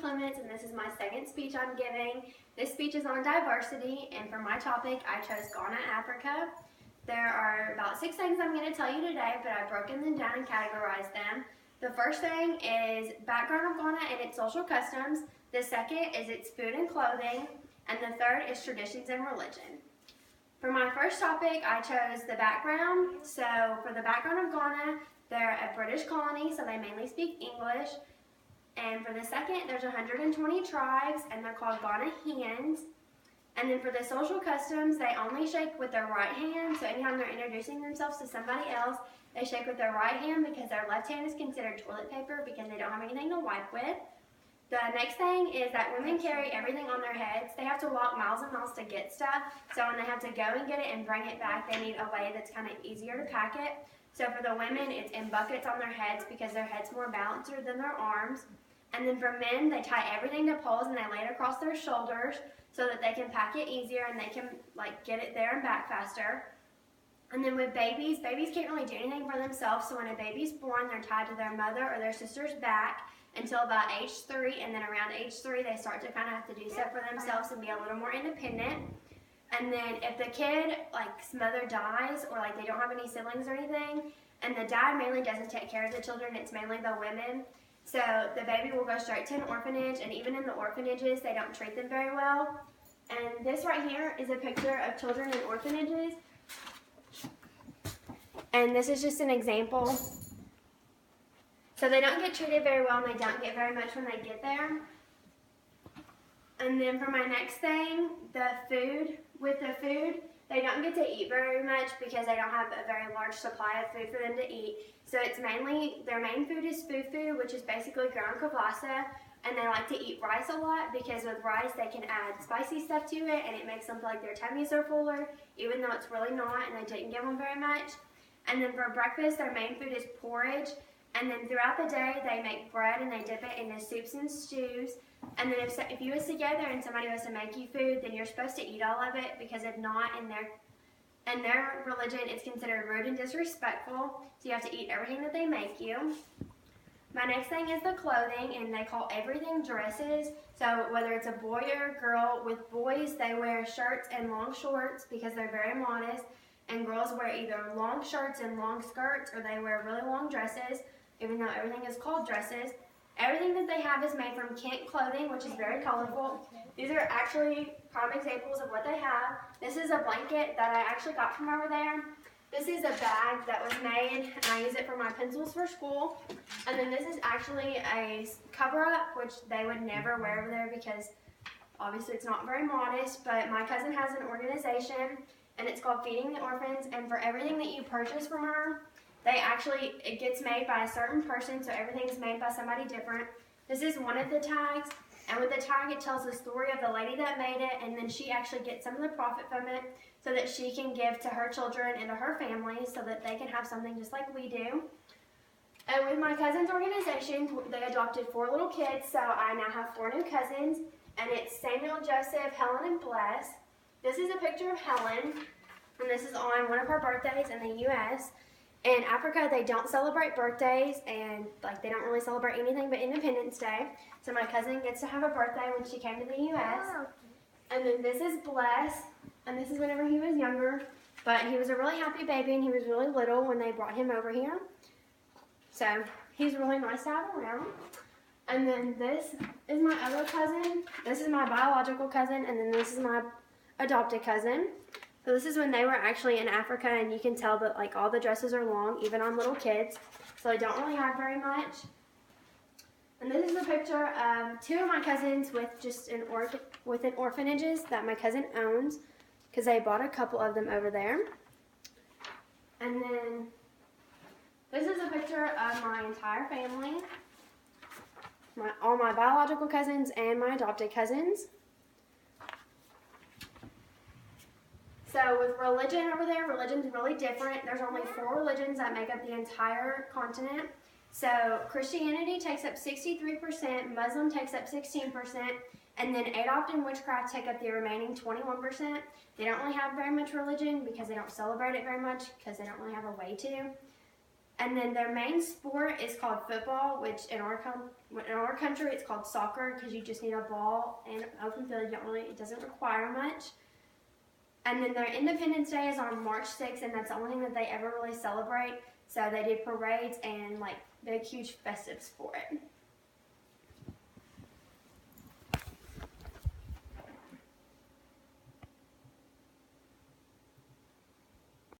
Clements, and this is my second speech I'm giving. This speech is on diversity, and for my topic, I chose Ghana, Africa. There are about 6 things I'm going to tell you today, but I've broken them down and categorized them. The first thing is background of Ghana and its social customs. The second is its food and clothing. And the third is traditions and religion. For my first topic, I chose the background. So for the background of Ghana, they're a British colony, so they mainly speak English. And for the second, there's 120 tribes, and they're called Ghanaians. And then for the social customs, they only shake with their right hand. So anytime they're introducing themselves to somebody else, they shake with their right hand because their left hand is considered toilet paper because they don't have anything to wipe with. The next thing is that women carry everything on their heads. They have to walk miles and miles to get stuff. So when they have to go and get it and bring it back, they need a way that's kind of easier to pack it. So for the women, it's in buckets on their heads because their head's more balanced than their arms. And then for men, they tie everything to poles and they lay it across their shoulders so that they can pack it easier and they can get it there and back faster. And then with babies can't really do anything for themselves. So when a baby's born, they're tied to their mother or their sister's back until about age 3. And then around age 3, they start to kind of have to do stuff for themselves and be a little more independent. And then if the kid, mother dies or they don't have any siblings or anything, and the dad mainly doesn't take care of the children, it's mainly the women. So the baby will go straight to an orphanage, and even in the orphanages, they don't treat them very well. And this right here is a picture of children in orphanages. And this is just an example. So they don't get treated very well, and they don't get very much when they get there. And then for my next thing, the food. With the food, they don't get to eat very much because they don't have a very large supply of food for them to eat. So it's mainly, their main food is fufu, which is basically ground kavasa. And they like to eat rice a lot because with rice they can add spicy stuff to it and it makes them feel like their tummies are fuller, even though it's really not, and they didn't give them very much. And then for breakfast, their main food is porridge. And then throughout the day, they make bread and they dip it into soups and stews. And then if you was to go there and somebody was to make you food, then you're supposed to eat all of it, because if not, in their religion, it's considered rude and disrespectful. So you have to eat everything that they make you. My next thing is the clothing, and they call everything dresses. So whether it's a boy or a girl, with boys, they wear shirts and long shorts because they're very modest. And girls wear either long shirts and long skirts, or they wear really long dresses, even though everything is called dresses. Everything that they have is made from Kent clothing, which is very colorful. These are actually prime examples of what they have. This is a blanket that I actually got from over there. This is a bag that was made, and I use it for my pencils for school. And then this is actually a cover-up, which they would never wear over there because obviously it's not very modest, but my cousin has an organization, and it's called Feeding the Orphans, and for everything that you purchase from her, it gets made by a certain person, so everything's made by somebody different. This is one of the tags, and with the tag it tells the story of the lady that made it, and then she actually gets some of the profit from it so that she can give to her children and to her family so that they can have something just like we do. And with my cousin's organization, they adopted 4 little kids, so I now have 4 new cousins, and it's Samuel, Joseph, Helen, and Bless. This is a picture of Helen, and this is on one of her birthdays in the U.S. In Africa, they don't celebrate birthdays, and they don't really celebrate anything but Independence Day. So my cousin gets to have a birthday when she came to the U.S. And then this is Bless, and this is whenever he was younger. But he was a really happy baby, and he was really little when they brought him over here. So he's really nice to have around. And then this is my other cousin. This is my biological cousin, and then this is my adopted cousin. So this is when they were actually in Africa, and you can tell that all the dresses are long, even on little kids. So they don't really have very much. And this is a picture of 2 of my cousins within orphanages that my cousin owns, because they bought a couple of them over there. And then this is a picture of my entire family, all my biological cousins and my adopted cousins. So with religion over there, religion's really different. There's only 4 religions that make up the entire continent. So Christianity takes up 63%, Muslim takes up 16%, and then Adopt and witchcraft take up the remaining 21%. They don't really have very much religion because they don't celebrate it very much because they don't really have a way to. And then their main sport is called football, which in our country it's called soccer because you just need a ball and open field. It doesn't require much. And then their Independence Day is on March 6th, and that's the only thing that they ever really celebrate. So they do parades and like big, huge festives for it.